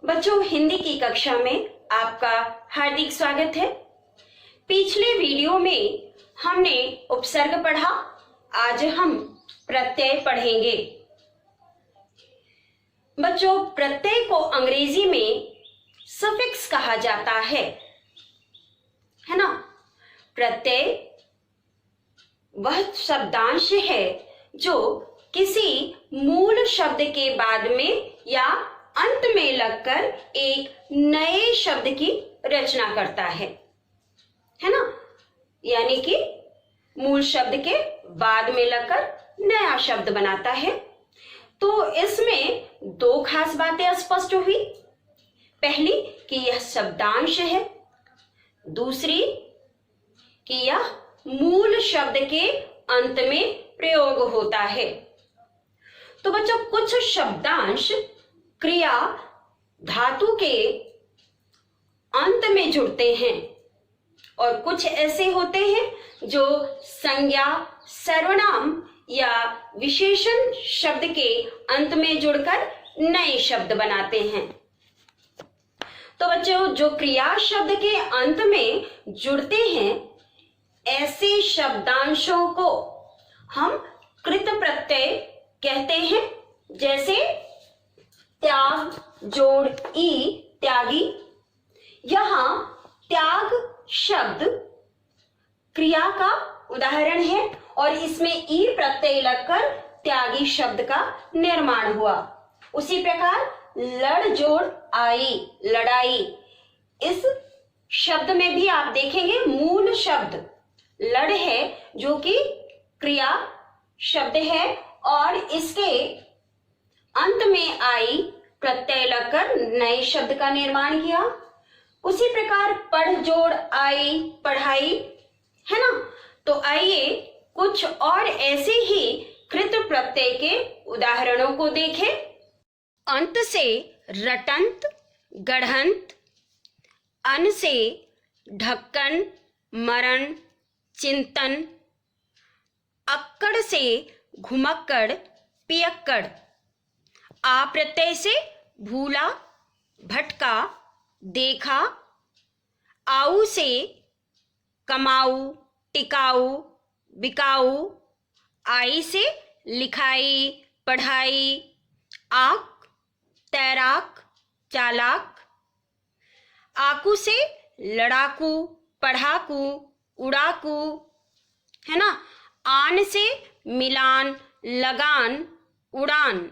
बच्चों, हिंदी की कक्षा में आपका हार्दिक स्वागत है। पिछले वीडियो में हमने उपसर्ग पढ़ा, आज हम प्रत्यय पढ़ेंगे। बच्चों, प्रत्यय को अंग्रेजी में सफिक्स कहा जाता है ना। प्रत्यय वह शब्दांश है जो किसी मूल शब्द के बाद में या अंत में लगकर एक नए शब्द की रचना करता है ना। यानी कि मूल शब्द के बाद में लगकर नया शब्द बनाता है। तो इसमें दो खास बातें स्पष्ट हुई। पहली कि यह शब्दांश है, दूसरी कि यह मूल शब्द के अंत में प्रयोग होता है। तो बच्चों, कुछ शब्दांश क्रिया धातु के अंत में जुड़ते हैं और कुछ ऐसे होते हैं जो संज्ञा, सर्वनाम या विशेषण शब्द के अंत में जुड़कर नए शब्द बनाते हैं। तो बच्चों, जो क्रिया शब्द के अंत में जुड़ते हैं ऐसे शब्दांशों को हम कृत प्रत्यय कहते हैं। जैसे त्याग, जोड़, ई, त्यागी। यहां त्याग शब्द क्रिया का उदाहरण है और इसमें ई प्रत्यय लगकर त्यागी शब्द का निर्माण हुआ। उसी प्रकार लड़, जोड़, आई, लड़ाई। इस शब्द में भी आप देखेंगे मूल शब्द लड़ है जो कि क्रिया शब्द है और इसके अंत में आई प्रत्यय लगकर नए शब्द का निर्माण किया। उसी प्रकार पढ़, जोड़, आई, पढ़ाई, है ना। तो आइए कुछ और ऐसे ही कृत प्रत्यय के उदाहरणों को देखें। अंत से रटंत, गढ़ंत। अन से ढक्कन, मरण, चिंतन। अक्कड़ से घुमक्कड़, पियक्कड़। आ प्रत्यय से भूला, भटका, देखा। आऊ से कमाऊ, टिकाऊ, बिकाऊ। आई से लिखाई, पढ़ाई। आक, तैराक, चालाक। आकू से लड़ाकू, पढ़ाकू, उड़ाकू, है ना। आन से मिलान, लगान, उड़ान।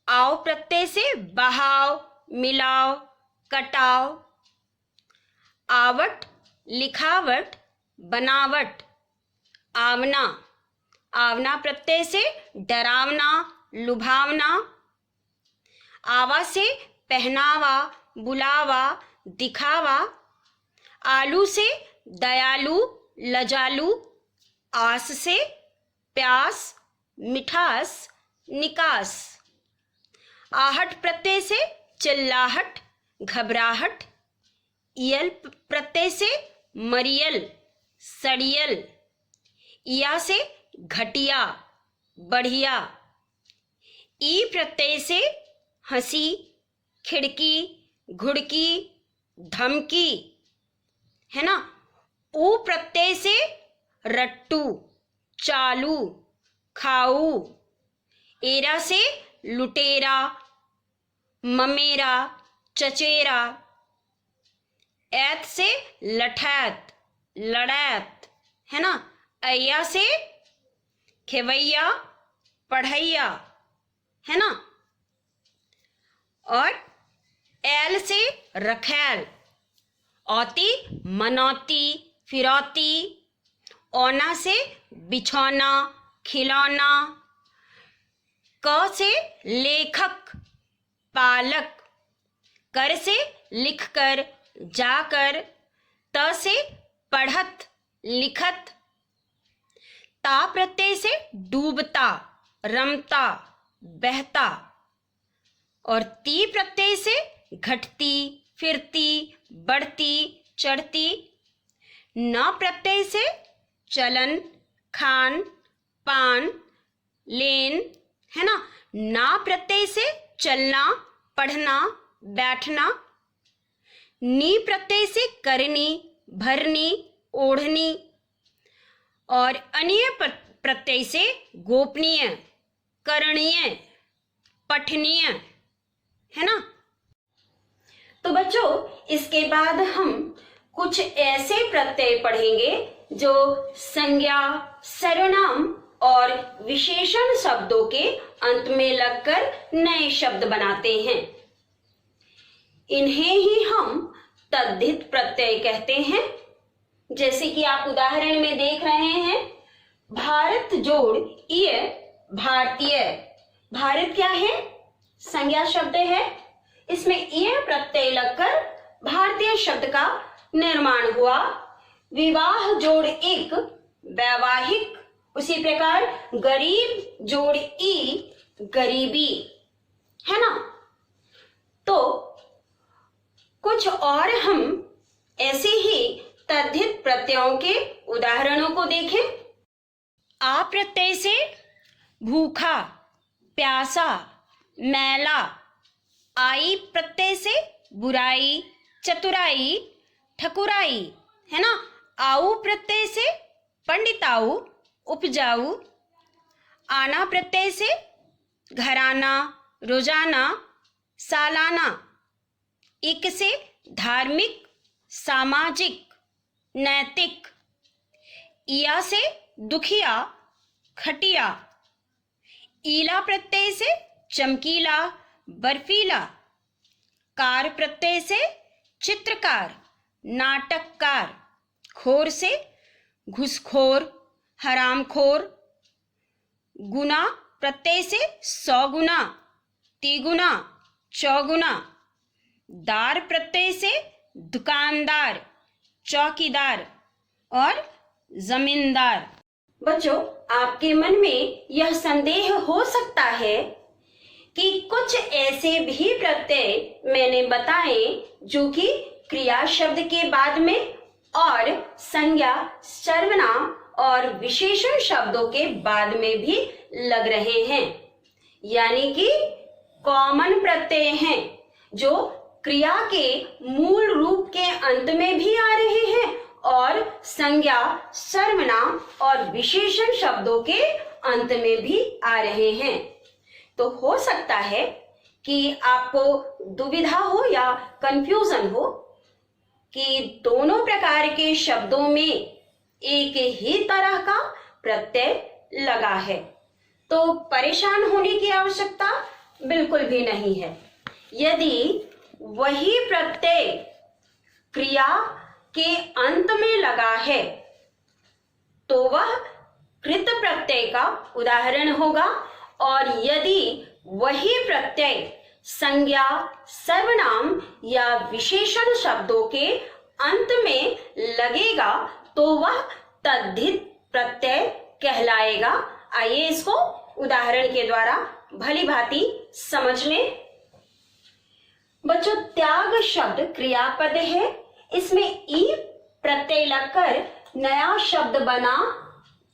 आओ प्रत्यय से बहाव, मिलाव, कटाव। आवट, लिखावट, बनावट। आवना, आवना प्रत्यय से डरावना, लुभावना। आवा से पहनावा, बुलावा, दिखावा। आलू से दयालु, लजालू। आस से प्यास, मिठास, निकास। आहट प्रत्यय से चिल्लाहट, घबराहट। इयल प्रत्यय से मरियल, सड़ियल। इया से घटिया, बढ़िया। ई प्रत्यय से हंसी, खिड़की, घुड़की, धमकी, है ना। ऊ प्रत्यय से रट्टू, चालू, खाऊ। एरा से लुटेरा, ममेरा, चचेरा। ऐत से लठैत, लड़ैत, है ना। अय्या से खेवैया, पढ़ैया, है ना। और ऐल से रखैल। औती, मनौती, फिरौती। औना से बिछौना, खिलौना। क से लेखक, पालक। कर से लिखकर, जाकर। त से पढ़त, लिखत। ता प्रत्यय से डूबता, रमता, बहता। और ती प्रत्यय से घटती, फिरती, बढ़ती, चढ़ती। न प्रत्यय से चलन, खान, पान, लेन, है ना। ना प्रत्यय से चलना, पढ़ना, बैठना। नी प्रत्यय से करनी, भरनी, ओढ़नी। और अन्य प्रत्यय से गोपनीय, करणीय, पठनीय, है ना। तो बच्चों, इसके बाद हम कुछ ऐसे प्रत्यय पढ़ेंगे जो संज्ञा, सर्वनाम और विशेषण शब्दों के अंत में लगकर नए शब्द बनाते हैं। इन्हें ही हम तद्धित प्रत्यय कहते हैं। जैसे कि आप उदाहरण में देख रहे हैं, भारत जोड़ इय भारतीय। भारत क्या है? संज्ञा शब्द है। इसमें इय प्रत्यय लगकर भारतीय शब्द का निर्माण हुआ। विवाह जोड़ इक वैवाहिक। उसी प्रकार गरीब जोड़ ई गरीबी, है ना। तो कुछ और हम ऐसे ही तद्धित प्रत्ययों के उदाहरणों को देखें। आ प्रत्यय से भूखा, प्यासा, मैला। आई प्रत्यय से बुराई, चतुराई, ठकुराई, है ना। आऊ प्रत्यय से पंडिताऊ, उपजाऊ। आना प्रत्यय से घराना, रोजाना, सालाना। इक से धार्मिक, सामाजिक, नैतिक। इया से दुखिया, खटिया। ईला प्रत्यय से चमकीला, बर्फीला। कार प्रत्यय से चित्रकार, नाटककार। खोर से घुसखोर, हरामखोर। गुना प्रत्यय से सौगुना, तिगुना, चौगुना। दार प्रत्यय से दुकानदार, चौकीदार और जमींदार। बच्चों, आपके मन में यह संदेह हो सकता है कि कुछ ऐसे भी प्रत्यय मैंने बताए जो कि क्रिया शब्द के बाद में और संज्ञा, सर्वनाम और विशेषण शब्दों के बाद में भी लग रहे हैं, यानी कि कॉमन प्रत्यय हैं जो क्रिया के मूल रूप के अंत में भी आ रहे हैं और संज्ञा, सर्वनाम और विशेषण शब्दों के अंत में भी आ रहे हैं। तो हो सकता है कि आपको दुविधा हो या कंफ्यूजन हो कि दोनों प्रकार के शब्दों में एक ही तरह का प्रत्यय लगा है। तो परेशान होने की आवश्यकता बिल्कुल भी नहीं है। यदि वही प्रत्यय क्रिया के अंत में लगा है तो वह कृत प्रत्यय का उदाहरण होगा, और यदि वही प्रत्यय संज्ञा, सर्वनाम या विशेषण शब्दों के अंत में लगेगा तो वह तद्धित प्रत्यय कहलाएगा। आइए इसको उदाहरण के द्वारा भली भांति समझ लें। बच्चों, त्याग शब्द क्रियापद है। इसमें ई प्रत्यय लगकर नया शब्द बना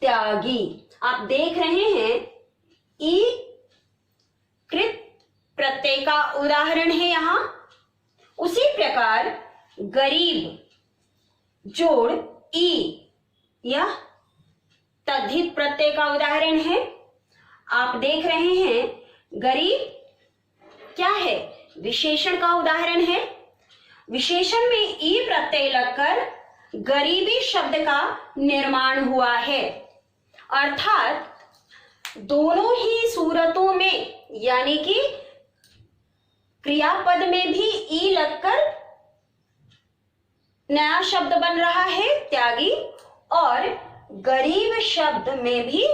त्यागी। आप देख रहे हैं, ई कृत प्रत्यय का उदाहरण है यहां। उसी प्रकार गरीब जोड़ ई, यह तद्धित प्रत्यय का उदाहरण है। आप देख रहे हैं, गरीब क्या है? विशेषण का उदाहरण है। विशेषण में ई प्रत्यय लगकर गरीबी शब्द का निर्माण हुआ है, अर्थात दोनों ही सूरतों में, यानी कि क्रियापद में भी ई लगकर नया शब्द बन रहा है त्यागी, और गरीब शब्द में भी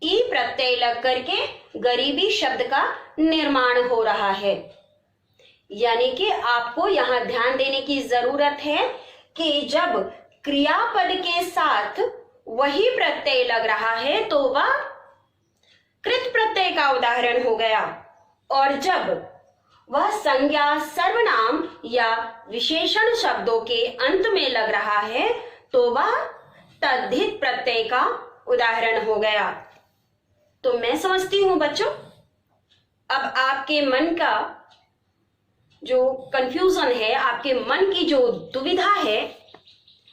ई प्रत्यय लग करके गरीबी शब्द का निर्माण हो रहा है। यानी कि आपको यहां ध्यान देने की जरूरत है कि जब क्रियापद के साथ वही प्रत्यय लग रहा है तो वह कृत प्रत्यय का उदाहरण हो गया, और जब वह संज्ञा, सर्वनाम या विशेषण शब्दों के अंत में लग रहा है तो वह तद्धित प्रत्यय का उदाहरण हो गया। तो मैं समझती हूं बच्चों, अब आपके मन का जो कंफ्यूजन है, आपके मन की जो दुविधा है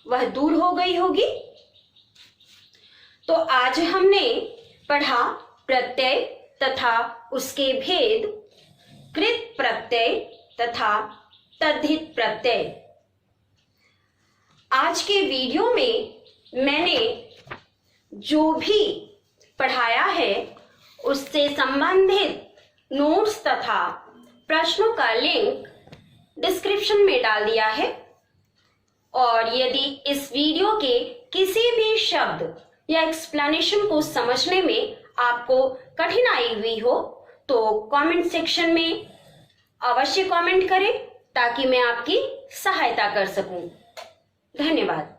वह दूर हो गई होगी। तो आज हमने पढ़ा प्रत्यय तथा उसके भेद, कृत प्रत्यय तथा तद्धित प्रत्यय। आज के वीडियो में मैंने जो भी पढ़ाया है उससे संबंधित नोट्स तथा प्रश्नों का लिंक डिस्क्रिप्शन में डाल दिया है। और यदि इस वीडियो के किसी भी शब्द या एक्सप्लेनेशन को समझने में आपको कठिनाई हुई हो तो कमेंट सेक्शन में अवश्य कमेंट करें ताकि मैं आपकी सहायता कर सकूं। धन्यवाद।